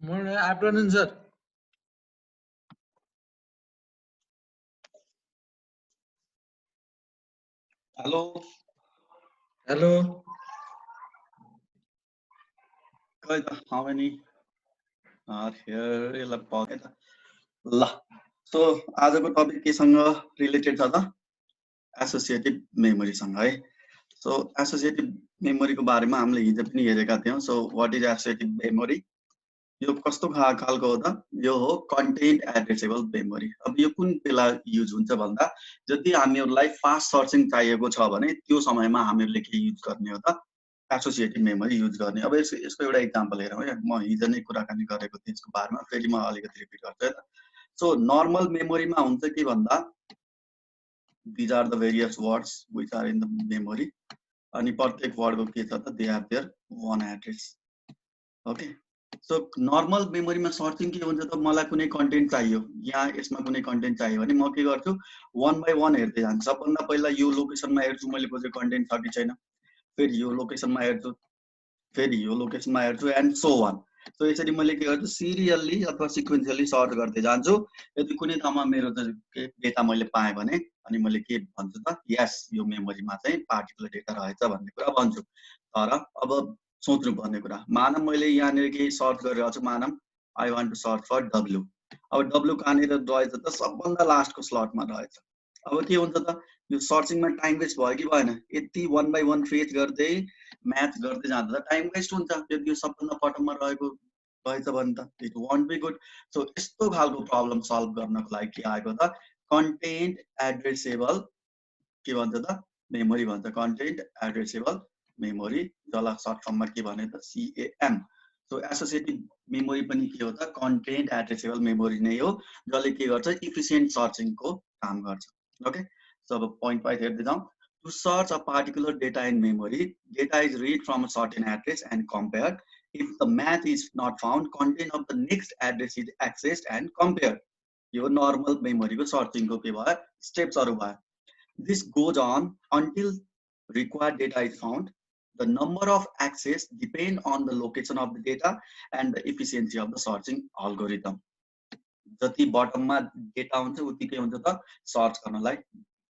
Morning, afternoon, sir. Hello. Hello. How many are here? ल so आजको topic केसँग related छ त एसोसिएटिभ मेमोरीसँग है सो एसोसिएटिभ मेमोरीको बारेमा हामीले हिजो पनि हेरेका थियौं so what is associative memory यो कस्तो खालको हो त यो हो कन्टेन्ट एड्रेसेबल मेमोरी अब यो कुन बेला युज हुन्छ भन्दा जति हामीहरुलाई फास्ट सर्चिङ चाहिएको छ भने त्यो समयमा हामीहरुले के युज गर्ने हो त एसोसिएटिभ मेमोरी युज गर्ने अब यसको एउटा एक्जाम्पल हेरौँ है म हिजो नै कुराकानी गरेको थिएँ यसको बारेमा फेरि म अलिकति रिपिट गर्छु है त सो नर्मल मेमोरीमा हुन्छ के भन्दा these are the various words which are in the memory अनि प्रत्येक वर्डको के छ त they have their one address okay so normal मेमोरीमा सर्चिङ के हुन्छ त मलाई कुनै कन्टेन्ट चाहियो यहाँ यसमा कुनै कन्टेन्ट चाहियो भने म के गर्छु वन बाइ वन हेर्दै जान्छु सबभन्दा पहिला यो लोकेसनमा हेर्छु मैले खोजेको कन्टेन्ट छ कि छैन फेरि यो लोकेसनमा हेर्छु फेरि यो लोकेसनमा हेर्छु एन्ड सो वान सो यसरी मैले के गर्छु सिरियल्ली अथवा सिक्वेन्शियली सर्च गर्दै जान्छु यदि कुनै ठाउँमा मेरो डेटा मैले पाएँ भने अनि मैले के भन्छु त यस यो मेमोरीमा चाहिँ पार्टिकुलर डेटा रहेछ भन्ने कुरा भन्छु तर अब सोच्नु पर्ने कुरा मानम मैले यहाँनिर के सर्च गरिरहेको छु मानम I want to search for W अब डब्लु कहाँनिर रहेछ त सबभन्दा लास्टको स्लटमा रहेछ अब के हुन्छ त यो सर्चिङमा टाइम वेस्ट भयो कि भएन यति वन बाइ वन फेच गर्दै म्याच गर्दै जाँदा त टाइम वेस्ट हुन्छ यदि यो सबभन्दा बटममा रहेको रहेछ भने त it won't be good so यस्तो खालको प्रब्लम सल्भ गर्नको लागि के आएको त कन्टेन्ट एड्रेसेबल के भन्छ त मेमोरी भन्छ कन्टेन्ट एड्रेसेबल मेमोरी जसलाई सर्ट फर्ममा के भने त CAM सो एसोसिएटिभ मेमोरी पनि के हो त कन्टेन्ट एड्रेसेबल मेमोरी नै हो जसले के गर्छ इफिसिएन्ट सर्चिङको काम गर्छ ओके सो अब पोइन्ट वाइज हेर्दै जाउँ to search a particular data in memory data is read from a certain address and compared if the match is not found content of the next address is accessed and compared यो normal मेमोरीको सर्चिङको के भयो स्टेप्सहरु भयो this goes on until required data is found the number of access depend on the location of the data and the efficiency of the searching algorithm जति बटममा data हुन्छ उतिकै हुन्छ त search गर्नलाई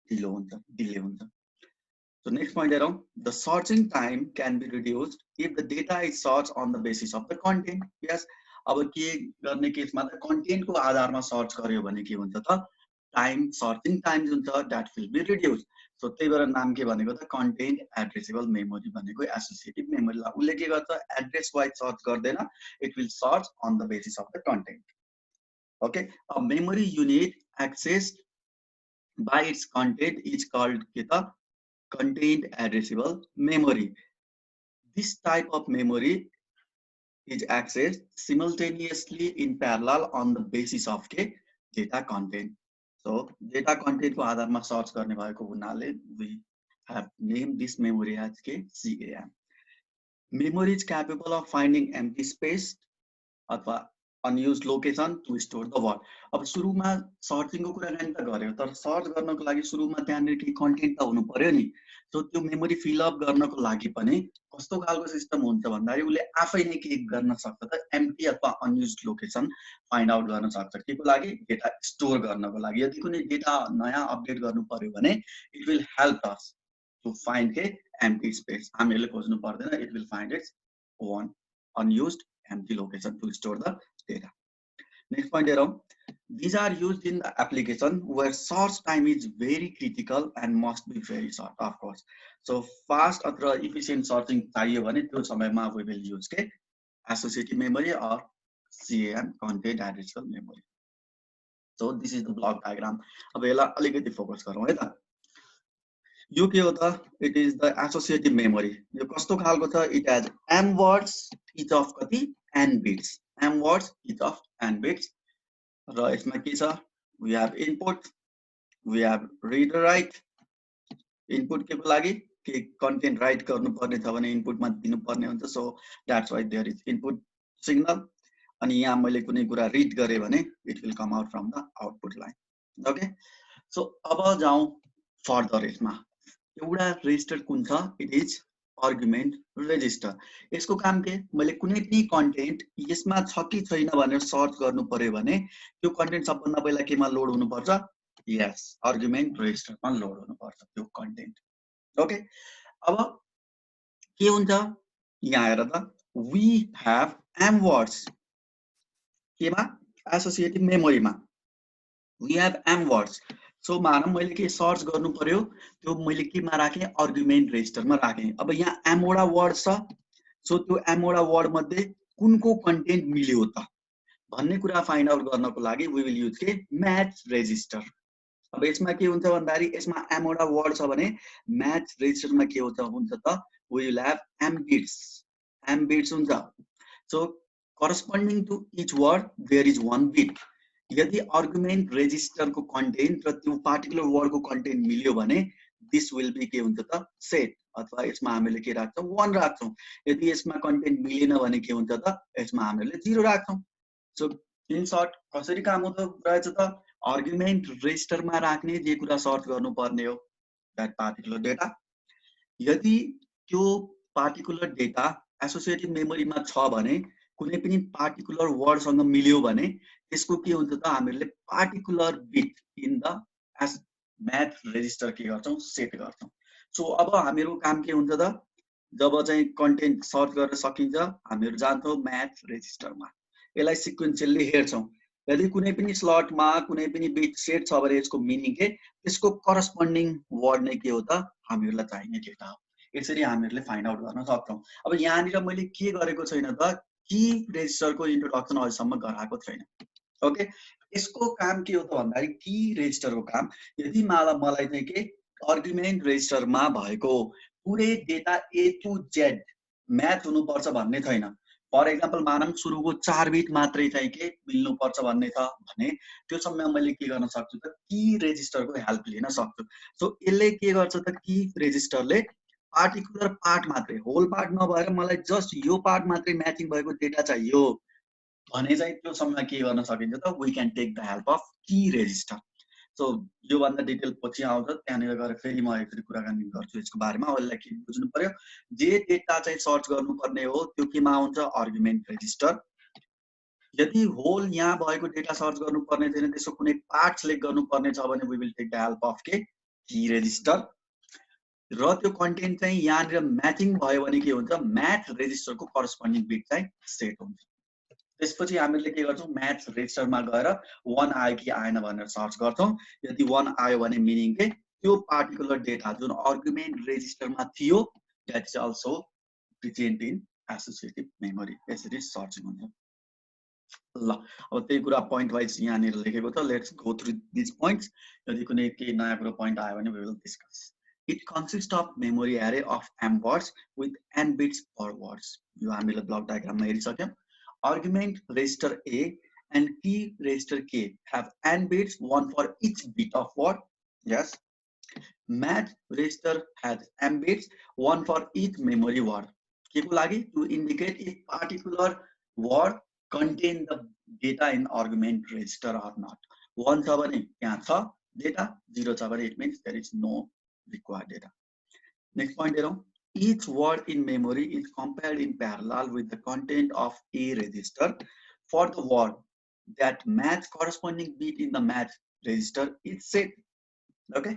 delay हुन्छ So next point हेरौँ the searching time can be reduced if the data is searched on the basis of the content yes अब के गर्ने केसमा त कन्टेन्टको आधारमा सर्च गर्यो भने के हुन्छ त टाइम सर्चिङ टाइम जुन छ that will be reduce so त्यही भएर नाम के भनेको त कन्टेन्ट एड्रेसेबल मेमोरी भनेको एसोसिएटिभ मेमोरीलाई उसले के गर्छ एड्रेस वाइज सर्च गर्दैन it will search on the basis of the content okay a memory unit accessed by its content is called kita content addressable memory this type of memory is accessed simultaneously in parallel on the basis of के data content so data content को आधारमा search गर्ने भएको हुनाले we have named this memory as के CAM memory is capable of finding empty space अथवा unused location to store the word अब सुरुमा सर्चिङको कुराकानी त गर्यो तर सर्च गर्नको लागि सुरुमा त्यहाँनिर के कन्टेन्ट त हुनु पर्यो नि सो त्यो मेमोरी फिल अप गर्नको लागि पनि कस्तो खालको सिस्टम हुन्छ भन्दाखेरि उले आफै नै के गर्न सक्छ त एम्प्टी अथवा अनयुज्ड लोकेसन फाइन्ड आउट गर्न सक्छ केको लागि डेटा स्टोर गर्नको लागि यदि कुनै डेटा नयाँ अपडेट गर्नु पर्यो भने it will help us to find के एम्प्टी स्पेस हामीले खोज्नु पर्दैन it will find its own unused empty location to store the data. Next point here, these are used in the application where search time is very critical and must be very short, of course. So fast or efficient searching चाहिए भने त्यो समयमा we will use के associative memory or CAM content addressable memory. So this is the block diagram. अब यसलाई अलिकति focus गरौँ है त यो के हो त it is the associative memory यो कस्तो खालको छ it has m words each of कति n bits m words each of n bits र यसमा के छ we have input we have read write input के को लागि के कन्टेन्ट राइट गर्नु पर्ने छ भने इनपुटमा दिनु पर्ने हुन्छ so that's why there is input signal अनि यहाँ मैले कुनै कुरा रिड गरे भने it will come out from the output line okay so अब जाउँ फर्दर यसमा एउटा रेजिस्टर कुन छ इट इज आर्गुमेन्ट रेजिस्टर। यसको काम के, मैले कुनै पनि कन्टेन्ट यसमा छ कि छैन भनेर सर्च गर्नु पर्यो भने त्यो कन्टेन्ट सबभन्दा पहिला केमा लोड हुनुपर्छ, यस आर्गुमेन्ट रेजिस्टरमा लोड हुनुपर्छ त्यो कन्टेन्ट। ओके, अब के हुन्छ यहाँ हेर त, वी हैव एम वर्ड्स केमा, एसोसिएटिभ मेमोरीमा we have M words. So मानम मैले के सर्च गर्नु पर्यो, त्यो मैले केमा राखेँ, आर्गुमेन्ट रेजिस्टरमा राखेँ। अब यहाँ एम वटा वर्ड छ, सो त्यो एम वटा वर्ड मध्ये कुनको कन्टेन्ट मिल्यो त भन्ने कुरा फाइन्ड आउट गर्नको लागि वी विल युज के, म्याच रेजिस्टर। अब यसमा के हुन्छ भन्दाखेरि यसमा एम वटा वर्ड छ भने म्याच रेजिस्टरमा के हुन्छ त, we will have M bits हुन्छ। So corresponding to each word there is one bit. यदि आर्गुमेन्ट रेजिस्टरको कन्टेन्ट र त्यो पार्टिकुलर वर्डको कन्टेन्ट मिल्यो भने दिस विल बी के हुन्छ त, सेट, अथवा यसमा हामीले के राख्छौँ, 1 राख्छौँ। यदि यसमा कन्टेन्ट मिलेन भने के हुन्छ त, यसमा हामीले 0 राख्छौँ। सो इन सर्ट कसरी काम हुँदो रहेछ त, आर्गुमेन्ट रेजिस्टरमा राख्ने जे कुरा सर्च गर्नुपर्ने हो द्याट पार्टिकुलर डेटा। यदि त्यो पार्टिकुलर डेटा एसोसिएटिभ मेमोरीमा छ भने कुनै पनि पार्टिकुलर वर्डसँग मिल्यो भने त्यसको के हुन्छ त, हामीले particular bit in the match register के गर्छौँ, सेट गर्छौँ। सो अब हाम्रो काम के हुन्छ त, जब चाहिँ कन्टेन्ट सर्च गर्न सकिन्छ हामीहरू जान्छौँ म्याच रेजिस्टरमा, यसलाई सिक्वेन्शियली हेर्छौँ। यदि कुनै पनि स्लटमा कुनै पनि बिट सेट छ भने यसको मिनिङ के, त्यसको करस्पोन्डिङ वर्ड नै के हो त, हामीहरूलाई चाहिने डेटा हो। यसरी हामीहरूले फाइन्ड आउट गर्न सक्छौँ। अब यहाँनिर मैले के गरेको छैन त, की रेजिस्टरको इन्ट्रोडक्सन अहिलेसम्म गराएको छैन। ओके, यसको काम के हो त भन्दाखेरि की रेजिस्टरको काम, यदि मलाई चाहिँ के आर्गुमेन्ट रेजिस्टरमा भएको पुरै data A to Z match हुनुपर्छ भन्ने छैन। फर एक्जाम्पल मानम सुरुको 4 बिट मात्रै चाहिँ के मिल्नुपर्छ भन्ने छ भने त्यो समय मैले के गर्न सक्छु त, की रेजिस्टरको हेल्प लिन सक्छु। सो यसले के गर्छ त, की रेजिस्टरले पार्टिकुलर पार्ट मात्रै, होल पार्ट नभएर मलाई जस्ट यो पार्ट मात्रै म्याचिङ भएको डेटा चाहियो भने चाहिँ त्यो समयमा के गर्न सकिन्छ त, we can take the help of key register. So यो भन्दा डिटेल पछि आउँछ, त्यहाँनिर गएर फेरि म एकचोटि कुराकानी गर्छु यसको बारेमा। अहिले के बुझ्नु पर्यो, जे डेटा चाहिँ सर्च गर्नुपर्ने हो त्यो केमा आउँछ, आर्गुमेन्ट रेजिस्टर। यदि होल यहाँ भएको डेटा सर्च गर्नुपर्ने छैन, त्यसको कुनै पार्ट सिलेक्ट गर्नुपर्ने छ भने we will take the help of के, की रेजिस्टर। र त्यो कन्टेन्ट चाहिँ यहाँनिर म्याचिङ भयो भने के हुन्छ, म्याच रेजिस्टरको करस्पोन्डिङ बिट चाहिँ सेट हुन्छ। त्यसपछि हामीले के गर्छौँ, म्याच रेजिस्टरमा गएर 1 आयो कि आएन भनेर सर्च गर्छौँ। यदि 1 आयो भने मिनिङ के, त्यो पार्टिकुलर डेटा जुन आर्गुमेन्ट रेजिस्टरमा थियो that is also present in associative memory. यसरी सर्चिङ हुन्छ। ल अब त्यही कुरा पोइन्ट वाइज यहाँनिर लेखेको छ, let's go through this points. यदि कुनै केही नयाँ कुरो पोइन्ट आयो भने we will discuss. It consist of memory array of M words with N bits per words. यो हामीले ब्लक डायग्राममा हेरिसक्यौँ। Argument register A and key register K have n bits, one for each bit of word. Yes. Match register has m bits, one for each memory word. के को लागि, to indicate if particular word contain the data in argument register or not. 1 छ भने यहाँ छ data, 0 छ भने it means there is no required data. Next point हेरौँ। Each word in memory is compared in parallel with the content of a register. For the word that match corresponding bit in the match register is set. Okay.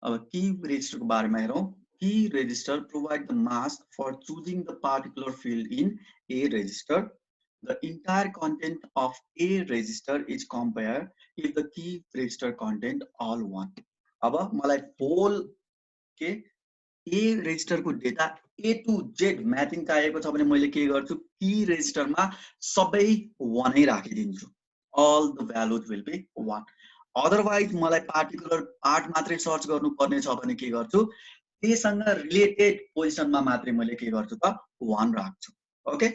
अब key register को बारे में हेरौँ। Key register provide the mask for choosing the particular field in a register. The entire content of a register is compared if the key register content all one. अब मलाई whole के A रेजिस्टरको data A to Z matching चाहिएको छ भने मैले के गर्छु, की रेजिस्टरमा सबै 1 नै राखिदिन्छु। all the values will be 1. Otherwise मलाई पार्टिकुलर पार्ट मात्रै सर्च गर्नुपर्ने छ भने के गर्छु, त्यससँग रिलेटेड पोजिसनमा मात्रै मैले के गर्छु त, 1 राख्छु। Okay,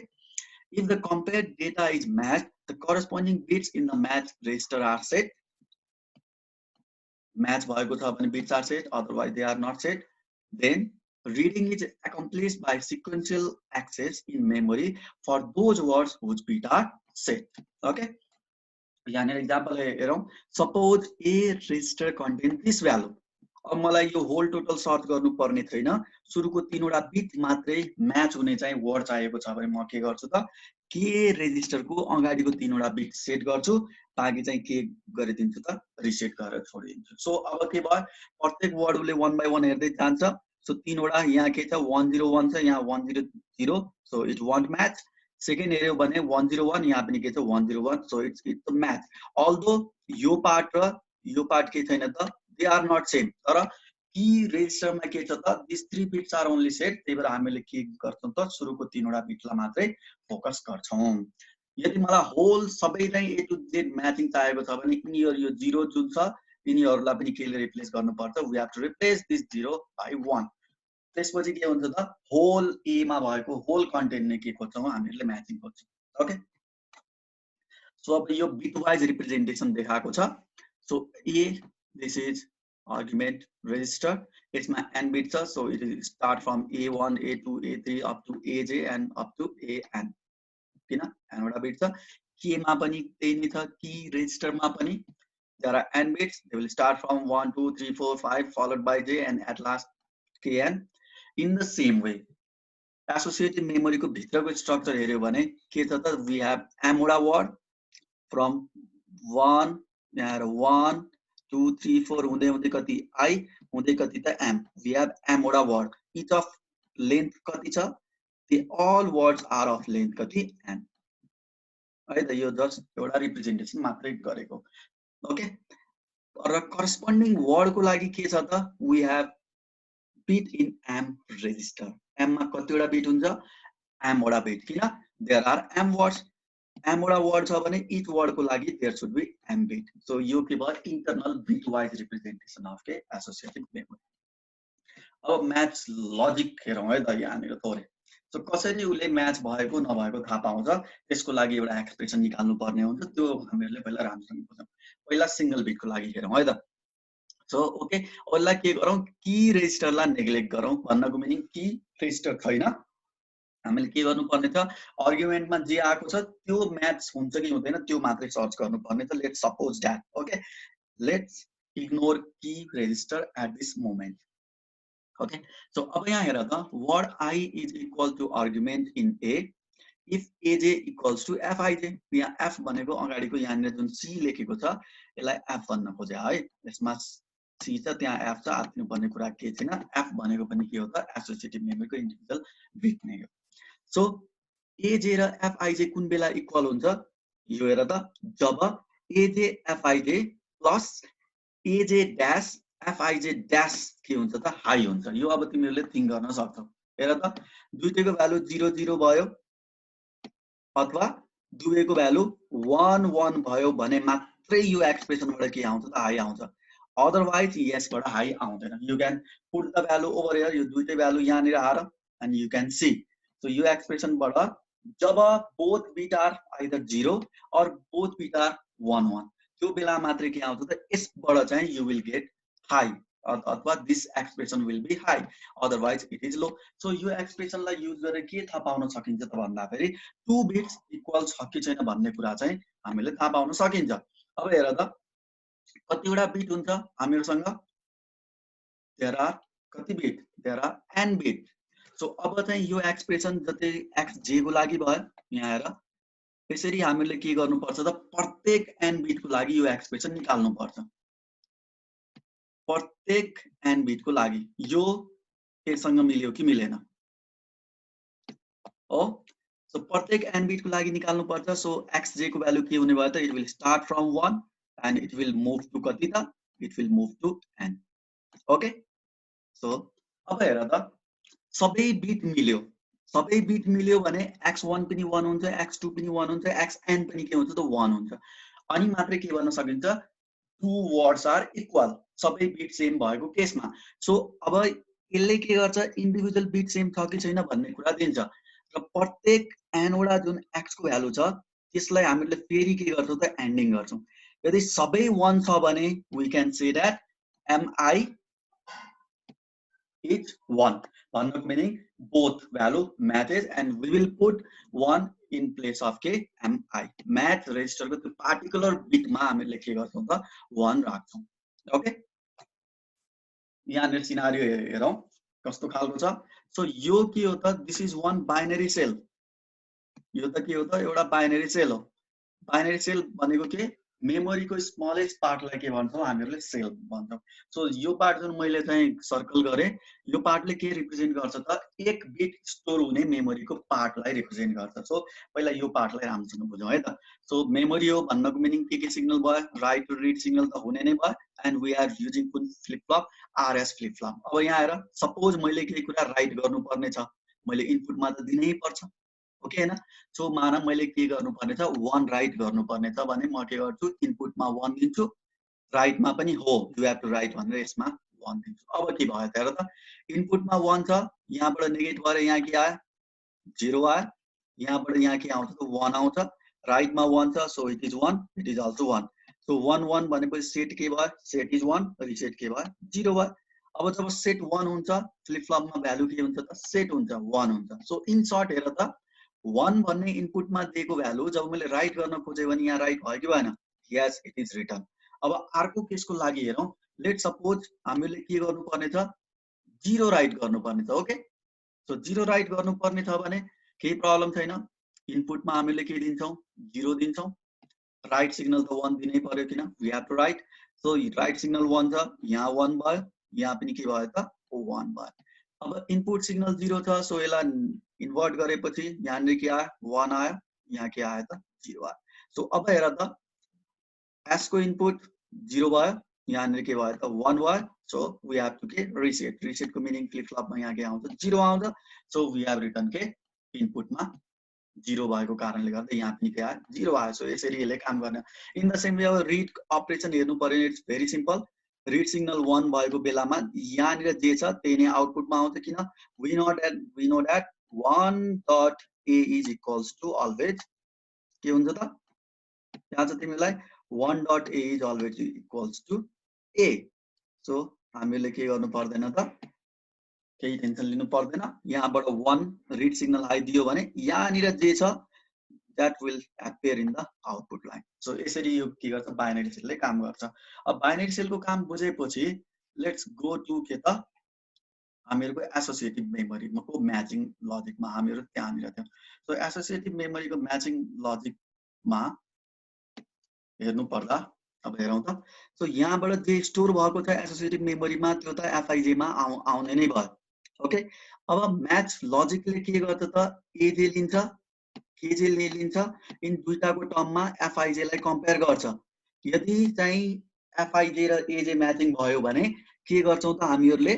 if the compared data is matched, the corresponding bits in the match register are set. Match भएको छ भने bits are set, otherwise they are not set. Then reading is accomplished by sequential access in memory for those words whose bits are set. Okay, यहाँनिर example हेरौँ। Suppose a register contains this value, अब मलाई यो whole total search गर्नु पर्ने छैन, सुरुको 3 वटा बिट मात्रै म्याच हुने चाहिँ वर्ड चाहिएको छ भने म के गर्छु त के रेजिस्टरको अगाडिको 3 वटा बिट सेट गर्छु, बाँकी चाहिँ के गरिदिन्छु त रिसेट गरेर छोडिदिन्छु। सो अब के भयो प्रत्येक वर्डले 1 बाइ 1 हेर्दै जान्छ। सो 3 वटा यहाँ के छ 101 छ, यहाँ 100, so it want match. Second हेर्यो भने 101, यहाँ पनि के छ 101, सो इट्स म्याच। अल्दो यो पार्ट र यो पार्ट के छैन त दे आर नट सेम, तर की रेजिस्टरमा के छ त this 3 bits are only set, त्यही भएर हामीले के गर्छौं त सुरुको 3 वटा बिटलाई मात्रै फोकस गर्छौं। यदि मलाई होल सबै चाहिँ ए टु जेड म्याचिङ चाहिएको छ भने यिनीहरु यो 0 जुन छ यिनीहरुलाई पनि केले रिप्लेस गर्नुपर्छ, we have to replace this 0 by 1। त्यसपछि के हुन्छ त होल ए मा भएको होल कन्टेन्ट नै के खोज्छौं हामीले म्याचिङ खोज्छौं। ओके, सो अब यो बिट वाइज रिप्रेजेन्टेसन देखाएको छ। So A this is argument register, यसमा n bit छ, so it will start from a1 a2 a3 up to aj and up to an, किन n वटा बिट छ। के मा पनि त्यही नै छ, की रेजिस्टर मा पनि there are n bits, they will start from 1 2 3 4 5 followed by j and at last kn. in the same way associative memory को भित्रको स्ट्रक्चर हेर्यो भने के छ त we have m वटा वर्ड from 1 यहाँ 1 2 3 4 हुँदै हुँदै कति i हुँदै कति त m, we have m वटा वर्ड, each of length कति छ, the all words are of length कति n है त। यो जस्ट एउटा रिप्रेजेन्टेसन मात्रै गरेको। ओके, र करस्पोन्डिङ वर्ड को लागि के छ त we have bit in m register, m मा कतिवटा बिट हुन्छ m वटा बिट, किन there are m words, m वटा वर्ड छ भने each वर्ड को लागि there should be m bit। So यो के भयो internal beet wise representation of के एसोसिएटिभ मेमोरी। अब म्याच लजिक हेरौं है त यहाँनिर थोरै। सो कसरी उले म्याच भएको नभएको थाहा पाउँछ त्यसको लागि एउटा एक्सप्रेसन निकाल्नु पर्ने हुन्छ, त्यो हामीहरुले पहिला राम्रोसँग बुझौं। पहिला सिंगल बिट को लागि हेरौं है त। सो ओके, अहिले के गरौं की रेजिस्टरलाई नेग्लेक्ट गरौं, भन्नको मिनिङ की रेजिस्टर छैन, हामीले के गर्नुपर्ने छ आर्गुमेन्टमा जे आएको छ त्यो म्याच हुन्छ कि हुँदैन त्यो मात्रै सर्च गर्नुपर्ने छ। Let's suppose that okay, let's ignore key register at this moment. Okay, so अब यहाँ हेर त word i is equal to argument in a if aj equals to fij। यहाँ f भनेको अगाडिको यहाँनिर जुन c लेखेको छ यसलाई f भन्न खोजे है, यसमा c छ त्यहाँ f छ, आत्नु पर्ने कुरा के छैन। f भनेको पनि के हो त एसोसिएटिभ मेमोरीको इन्डिभिजुअल बिट नै हो। सो aj र fij कुन बेला इक्वल हुन्छ यो हेर त, जब aj fij plus aj dash fij dash के हुन्छ त हाई हुन्छ। यो अब तिमीहरुले थिंक गर्न सक्छौ। हेर त दुईटैको भ्यालु 0 0 भयो अथवा दुवैको भ्यालु 1 1 भयो भने मात्रै यो एक्सप्रेसनबाट के आउँछ त हाई आउँछ, अदरवाइज यसबाट हाई आउँदैन। You can put the value over here, यो दुईटै भ्यालु यहाँनिर आएर and you can see. So यो एक्सप्रेसनबाट जब both bit are either 0 or both bit are 1 1 त्यो बेला मात्रै के आउँछ त यसबाट चाहिँ यु विल गेट हाई अथवा this expression will be high, otherwise it is low. So यो एक्सप्रेसनलाई युज गरेर के थाहा पाउन सकिन्छ त भन्दाखेरि 2 बिट्स इक्वल छ कि छैन भन्ने कुरा चाहिँ हामीले थाहा पाउन सकिन्छ। अब हेर त कतिवटा बिट हुन्छ हामीहरुसँग, देयर आर कति bit, there are n bit. So अब चाहिँ यो एक्सप्रेसन जति xj को लागि भयो यहाँ हेर, त्यसरी हामीले के गर्नुपर्छ त प्रत्येक n बिट को लागि यो एक्सप्रेसन निकाल्नु पर्छ। प्रत्येक n बिट को लागि यो केसँग मिल्यो कि मिलेन हो। सो प्रत्येक n बिट को लागि निकाल्नु पर्छ। सो xj को भ्यालु के हुने भयो त it will start from 1 and it will move to कति त it will move to n। Okay, so अब हेर त सबै बिट मिल्यो, सबै बिट मिल्यो भने x1 पनि 1 हुन्छ, x2 पनि 1 हुन्छ, xn पनि के हुन्छ त 1 हुन्छ, अनि मात्रै के भन्न सकिन्छ टु वर्ड्स आर इक्वल, सबै बिट सेम भएको केसमा। सो अब यसले के गर्छ इन्डिभिजुअल बिट सेम छ कि छैन भन्ने कुरा दिन्छ र प्रत्येक n वटा जुन x को भ्यालु छ त्यसलाई हामीले फेरि के गर्छौं त एन्डिङ गर्छौं। यदि सबै 1 छ भने we can say that mi is 1, भन्नुको meaning both value matches and we will put 1 in place of के mi, match register को त्यो पार्टिकुलर बिट मा हामीले के गर्छौं त 1 राख्छौं। ओके, यहाँनिर सिनारियो हेरौँ कस्तो खालको छ। सो यो के हो त, this is one binary cell. यो त के हो त, एउटा बाइनरी सेल हो। बाइनरी सेल भनेको के, मेमोरीको स्मलेस्ट पार्टलाई के भन्छौँ हामीहरूले, सेल भन्छौँ। सो यो पार्ट जुन मैले चाहिँ सर्कल गरेँ, यो पार्टले के रिप्रेजेन्ट गर्छ त, एक बिट स्टोर हुने मेमोरीको पार्टलाई रिप्रेजेन्ट गर्छ। सो पहिला यो पार्टलाई राम्रोसँग बुझौँ है त। सो मेमोरी हो भन्नको मिनिङ के सिग्नल भयो, राइट टु रिड सिग्नल त हुने नै भयो। एन्ड वी आर युजिङ कुन flip flop, RS flip flop. अब यहाँ हेर, सपोज मैले केही कुरा राइट गर्नुपर्ने छ, मैले इनपुटमा त दिनै पर्छ, ओके हैन। सो मान मैले के गर्नुपर्ने छ, 1 राइट गर्नुपर्ने छ भने म के गर्छु, इनपुटमा 1 दिन्छु, राइटमा पनि हो यु हेभ टु राइट भनेर यसमा 1 दिन्छु। अब के भयो त हेर त, इनपुटमा 1 छ, यहाँबाट नेगेट भएर यहाँ के आयो, 0 आयो, यहाँबाट यहाँ के आउँछ त 1 आउँछ, राइटमा 1 छ, so it is 1, it is also 1। So 1 1 भनेपछि सेट के भयो, सेट इज 1, रिसेट के भयो, 0 भयो। अब जब सेट 1 हुन्छ, फ्लिप फ्लपमा भ्यालु के हुन्छ त, सेट हुन्छ, 1 हुन्छ। सो इन सर्ट हेर त, 1 भन्ने इनपुटमा दिएको भ्यालु जब मैले राइट गर्न खोजेँ भने यहाँ राइट भयो कि भएन, यस इट इज रिटर्न। अब अर्को केसको लागि हेरौँ, लेट सपोज हामीले के गर्नुपर्ने छ, 0 राइट गर्नुपर्ने छ, ओके। सो 0 राइट गर्नुपर्ने छ भने केही प्रब्लम छैन, इनपुटमा हामीले के दिन्छौँ, 0 दिन्छौँ, राइट सिग्नल त 1 दिनै पर्यो किन, we have to write. So write signal 1 छ, यहाँ 1 भयो, यहाँ पनि के भयो त, 1 भयो। अब इनपुट सिग्नल 0 छ, सो यसलाई इन्भर्ट गरेपछि यहाँनिर के आयो, 1 आयो, यहाँ के आयो त, 0 आयो। सो अब हेर त, एस को इनपुट 0 भयो, यहाँनिर के भयो त, 1 भयो। सो वी हेभ टु के रिसेट, रिसेटको मिनिङ फ्लिप फ्लपमा यहाँ के आउँछ, 0 आउँछ। सो वी हेभ रिटर्न के इनपुटमा 0 भएको कारणले गर्दा यहाँ पनि के आयो, 0 आयो। सो यसरी यसले काम गर्ने। इन द सेम वे अब रिड अपरेसन हेर्नु पर्यो, it's very simple. Read signal 1 भएको बेलामा यहाँनिर जे छ त्यही नै आउटपुटमा आउँछ, किन, we know that 1 dot A is equals to always के हुन्छ त, यहाँ चाहिँ तिमीलाई 1 dot A is always equals to A. So हामीले के गर्नु पर्दैन त, केही टेन्सन लिनु पर्दैन, यहाँबाट 1 रिड सिग्नल आइदियो भने यहाँनिर जे छ that will appear in the output line. So यसरी यो के गर्छ, बाइनरी सेलले काम गर्छ। अब बाइनरी सेलको काम बुझेपछि लेट्स गो टु के त, हामीहरुको एसोसिएटिभ मेमोरीको म्याचिङ लजिकमा हामीहरु त्यहाँनिर थियौं। सो एसोसिएटिभ मेमोरीको म्याचिङ लजिकमा हेर्नु पर्दा अब हेरौं त। सो यहाँबाट जे स्टोर भएको छ एसोसिएटिभ मेमोरीमा त्यो त एफआईजे मा आउने नै भयो, ओके। अब म्याच लजिकले के गर्छ त, एजे लिन्छ, केजे लिन्छ, इन दुईटाको टर्ममा एफआईजे लाई कम्पेयर गर्छ। यदि चाहिँ एफआईजे र एजे म्याचिङ भयो भने के गर्छौं त, हामीहरुले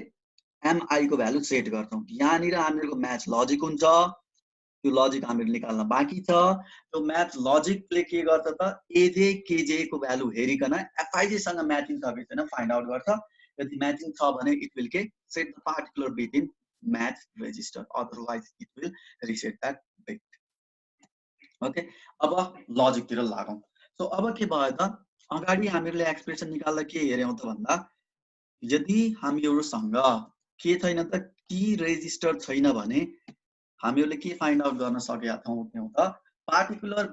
एमआई को भ्यालु सेट गर्छौं। यहाँनिर हामीहरुको म्याच लजिक हुन्छ, त्यो लजिक हामीहरु निकाल्न बाँकी छ। त्यो म्याच लजिकले के गर्छ त, एजे केजे को भ्यालु हेरिकन एफआईजे सँग म्याचिङ छ कि छैन फाइन्ड आउट गर्छ। यदि म्याचिङ छ भने इट विल के set the particular bit in match register, otherwise it will reset that bit, okay. अब लजिक तिर लागौं। सो अब के भयो त, अगाडि हामीहरुले एक्सप्रेसन निकाल्दा के हेर्यौं त भन्दा, यदि हामीहरुसँग के छैन त, की रेजिस्टर छैन भने हामीहरुले के फाइन्ड आउट गर्न सकेका थियौं त, पार्टिकुलर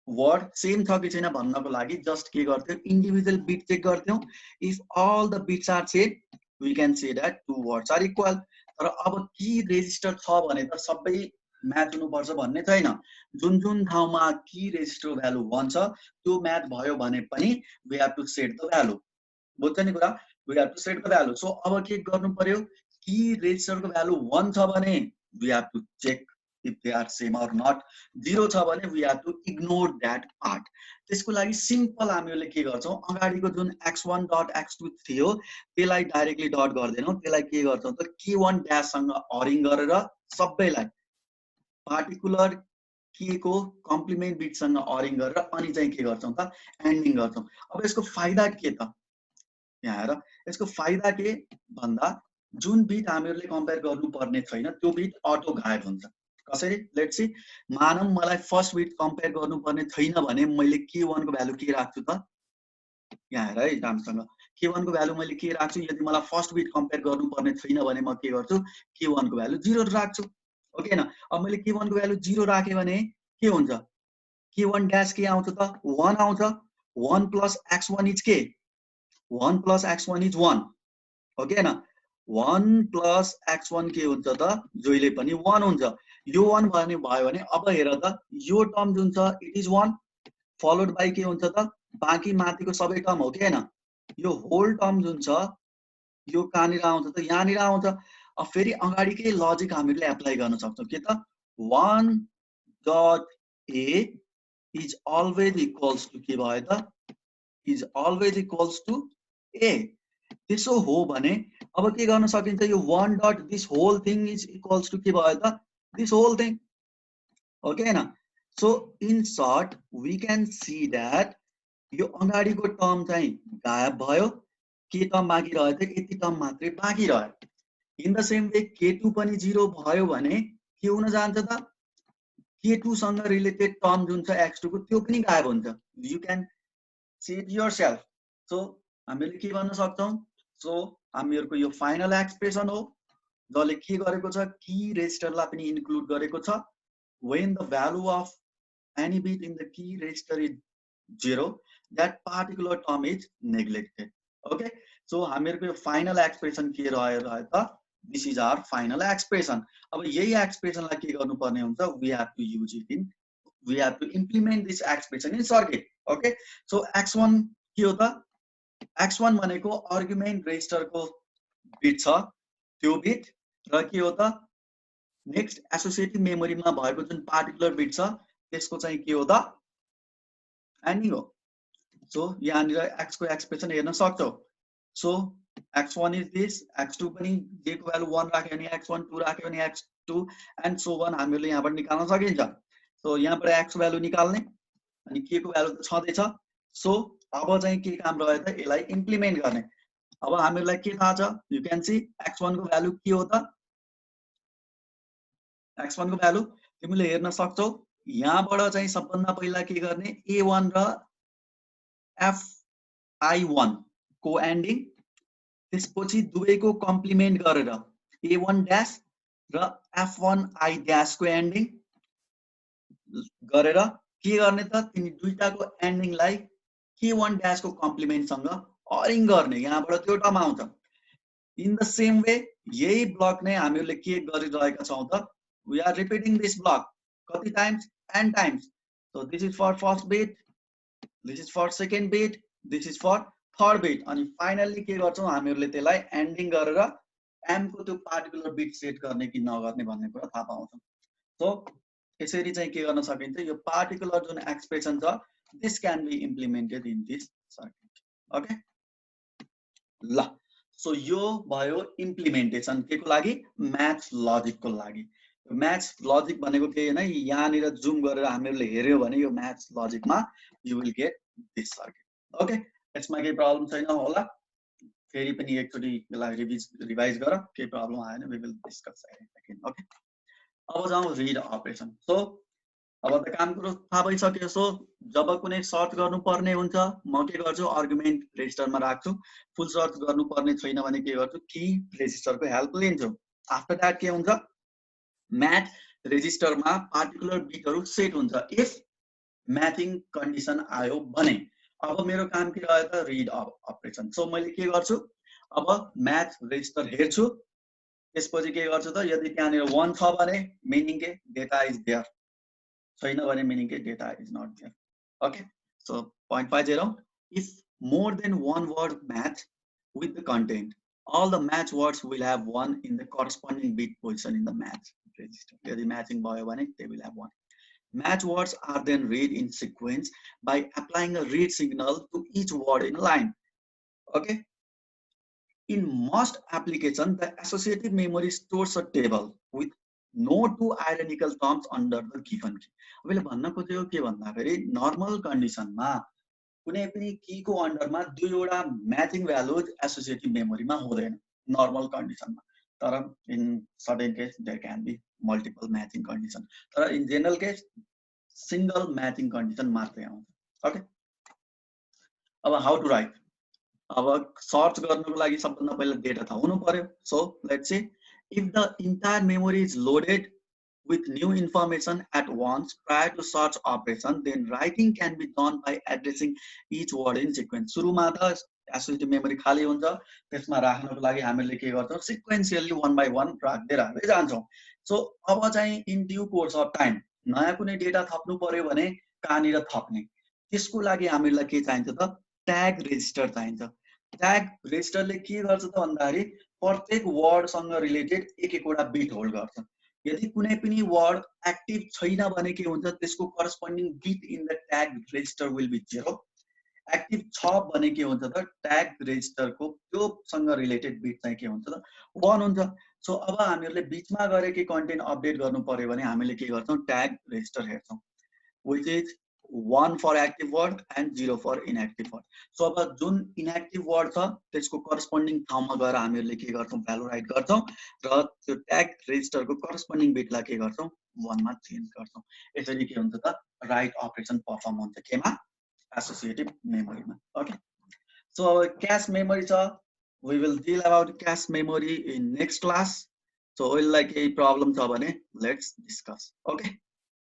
वर्ड सेम छ कि छैन भन्नको लागि जस्ट के गर्थ्यौं, इन्डिभिजुअल बिट चेक गर्थ्यौं। If all the bits are same we can say that two words are equal. तर अब की रेजिस्टर छ भने त सबै म्याच हुनुपर्छ भन्ने छैन। जुन जुन ठाउँमा की रेजिस्टर भ्यालु 1 छ त्यो म्याच भयो भने पनि we have to set the value, बुझ्छ नि कुरा, we have to set the value. So अब के गर्नु पर्यो, की रेजिस्टरको भ्यालु 1 छ भने we have to check if they are same or not, 0 छ भने we have to ignore that part। त्यसको लागि सिम्पल हामीहरुले के गर्छौं, अगाडिको जुन x1 डट x2 थियो त्यसलाई डाइरेक्टली डट गर्दैनौं, त्यसलाई के गर्छौं त k1 ड्याश सँग अरिङ गरेर सबैलाई पार्टिकुलर k को कम्प्लिमेन्ट बिट सँग अरिङ गरेर अनि चाहिँ के गर्छौं त एन्डिङ गर्छौं। अब यसको फाइदा के त, यहाँ हेर, यसको फाइदा के भन्दा जुन बिट हामीहरुले कम्पेयर गर्नुपर्ने छैन त्यो बिट अटो गायब हुन्छ। कसरी, लेट्स सी, मानौं मलाई फर्स्ट बिट कम्पेयर गर्नुपर्ने छैन भने मैले k1 को भ्यालु के राख्छु त, यहाँ हेर है राम्रोसँग, k1 को भ्यालु मैले के राख्छु, यदि मलाई फर्स्ट बिट कम्पेयर गर्नुपर्ने छैन भने म के गर्छु, k1 को भ्यालु 0 राख्छु, ओके हैन। अब मैले k1 को भ्यालु 0 राखे भने के हुन्छ, k1 ड्याश के आउँछ त, 1 आउँछ। 1 प्लस x1 इज के, 1 प्लस x1 इज 1, ओके हैन। 1 प्लस x1 के हुन्छ त जहिले पनि 1 हुन्छ यो 1 भयो भने अब हेर त यो टर्म जुन छ इट इज 1 फलोड बाइ के हुन्छ त बाँकी माथिको सबै टर्म हो कि हैन यो होल टर्म जुन छ यो कहाँनिर आउँछ त यहाँनिर आउँछ अब फेरि अगाडिकै लजिक हामीले एप्लाई गर्न सक्छौं के त 1 dot a is always equals to के भयो त is always equals to a त्यसो हो भने अब के गर्न सकिन्छ यो 1 dot this whole thing is equals to के भयो त दिस होल थिङ हो कि हैन so in short we can see that यो अगाडिको टर्म चाहिँ गायब भयो के टर्म बाँकी रह्यो त यति टर्म मात्रै बाँकी रह्यो in the same way k2 पनि 0 भयो भने के हुन जान्छ त k2 सँग रिलेटेड टर्म जुन छ x2 को त्यो पनि गायब हुन्छ you can see it yourself so हामीले के गर्न सक्छौं सो हामीहरुको यो फाइनल एक्सप्रेसन हो जसले के गरेको छ की रेजिस्टरलाई पनि इन्क्लुड गरेको छ when the value of any bit in the key register is 0 that particular term is neglected okay so हामीहरुको यो फाइनल एक्सप्रेसन के रह्यो त this is our final expression अब यही एक्सप्रेसनलाई के गर्नु पर्ने हुन्छ we have to implement this expression in circuit okay so x1 के हो त x1 भनेको आर्गुमेन्ट रेजिस्टरको बिट छ त्यो बिट र के हो त नेक्स्ट एसोसिएटिभ मेमोरीमा भएको जुन पार्टिकुलर बिट छ त्यसको चाहिँ के हो त एन्डिङ हो सो यहाँनिर x को एक्सप्रेसन हेर्न सक्छौ so x1 is this x2 पनि j को भ्यालु 1 राख्यो भने x1 2 राख्यो भने x2 एन्ड सो on हामीले यहाँबाट निकाल्न सकिन्छ सो यहाँबाट x को भ्यालु निकाल्ने अनि k को भ्यालु त छँदै छ सो अब चाहिँ के काम रह्यो त यसलाई इम्प्लिमेन्ट गर्ने अब हामीलाई के थाहा छ यु क्यान सी x1 को भ्यालु के हो त x1 को भ्यालु तिमीले हेर्न सक्छौ यहाँबाट चाहिँ सबभन्दा पहिला के गर्ने a1 र fi1 को एन्डिङ त्यसपछि दुवैको कम्प्लिमेन्ट गरेर a1 ड्याश र f1i ड्याश को एन्डिङ गरेर के गर्ने त तिमी दुईटाको एन्डिङलाई k1 ड्याश को कम्प्लिमेन्ट सँग अरिङ गर्ने यहाँबाट त्यो टर्म आउँछ इन द सेम वे यही ब्लक नै हामीले के गरिरहेका छौं त we are repeating this block kati times n times so this is for first bit this is for second bit this is for third bit अनि finally के गर्छौं हामीहरुले त्यसलाई एन्डिङ गरेर m को त्यो पार्टिकुलर बिट सेट गर्ने कि नगर्ने भन्ने कुरा थाहा पाउँछौं सो यसरी चाहिँ के गर्न सकिन्छ यो पार्टिकुलर जुन एक्सप्रेसन छ this can be implemented in this circuit okay ल सो यो भयो इम्प्लिमेन्टेसन के को लागि म्याथ लजिक को लागि म्याथ लजिक भनेको के हैन यहाँनिर जुम गरेर हामीहरुले हेर्यो भने यो म्याथ लजिकमा you will get this circuit okay यसमा केही प्रब्लम छैन होला फेरि पनि एकचोटी यसलाई रिभाइज गर केही प्रब्लम आएन we will discuss again okay अब जाउँ रिड अपरेसन सो अब त काम कुरो थाहा भइसक्यो सो जब कुनै सर्च गर्नु पर्ने हुन्छ म के गर्छु आर्गुमेन्ट रेजिस्टरमा राख्छु फुल सर्च गर्नु पर्ने छैन भने के गर्छु की रेजिस्टरको हेल्प लिन्छु आफ्टर दैट के हुन्छ मैथ रेजिस्टरमा पार्टिकुलर बिटहरु सेट हुन्छ इफ मैथिङ कन्डिसन आयो भने अब मेरो काम के रह्यो त रिड अपरेसन सो मैले के गर्छु अब मैथ रेजिस्टर हेर्छु त्यसपछि के गर्छु त यदि त्यहाँनिर 1 छ भने मिनिङ के डेटा इज देयर छैन भने मिनिङ के data is not there okay so 0.50 if more than one word match with the content all the match words will have 1 in the corresponding bit position in the match register यदि matching भयो भने they will have 1 match words are then read in sequence by applying a read signal to each word in a line okay in most application the associative memory stores a table with no two identical terms under the given key अहिले भन्न खोजेको के भन्दा फेरि normal कन्डिसनमा कुनै पनि की को अन्डरमा दुईवटा म्याचिङ भ्यालुज एसोसिएटिभ मेमोरीमा हुँदैन नर्मल कन्डिसनमा तर in certain case there can be multiple matching condition तर in general case single matching condition मात्रै आउँछ ओके अब हाउ टु राइट अब सर्च गर्नको लागि सबभन्दा पहिला डेटा थाहा हुनु पर्यो so let's see if the entire memory is loaded with new information at once prior to search operation then writing can be done by addressing each word in sequence सुरुमा त एसोसिएटिभ मेमोरी खाली हुन्छ, त्यसमा राख्नको लागि हामीले के गर्छौँ सिक्वेन्शियली 1 by 1 राख्दै जान्छौँ। सो अब चाहिँ in due course of time नयाँ कुनै डेटा थप्नु पर्यो भने कहाँनिर थप्ने, त्यसको लागि हामीलाई के चाहिन्छ त ट्याग रेजिस्टर चाहिन्छ। ट्याग रेजिस्टरले के गर्छ त भन्दाखेरि प्रत्येक वर्डसँग रिलेटेड एक-एकवटा बिट होल्ड गर्छ। यदि कुनै पनि वर्ड एक्टिभ छैन भने के हुन्छ त्यसको corresponding bit in the tag register will be 0। Active छ भने के हुन्छ त ट्याग रेजिस्टरको त्योसँग रिलेटेड बिट चाहिँ के हुन्छ त 1 हुन्छ। सो अब हामीहरूले बिचमा गएर के कन्टेन्ट अपडेट गर्नु पर्यो भने हामीले के गर्छौँ ट्याग रेजिस्टर हेर्छौँ, which is 1 for active word and 0 for inactive word. So अब जुन इनएक्टिभ वर्ड छ त्यसको करस्पोन्डिङ ठाउँमा गएर हामीहरूले के गर्छौँ भ्यालु राइट गर्छौँ र त्यो ट्याग रेजिस्टरको करस्पोन्डिङ बिटलाई के गर्छौँ 1 मा चेन्ज गर्छौँ। यसरी के हुन्छ त राइट अपरेसन परफर्म हुन्छ केमा associative मेमोरीमा। Okay, so cash memory छ, we will deal about cache memory in next class. So will like a problem छ भने let's discuss. Okay.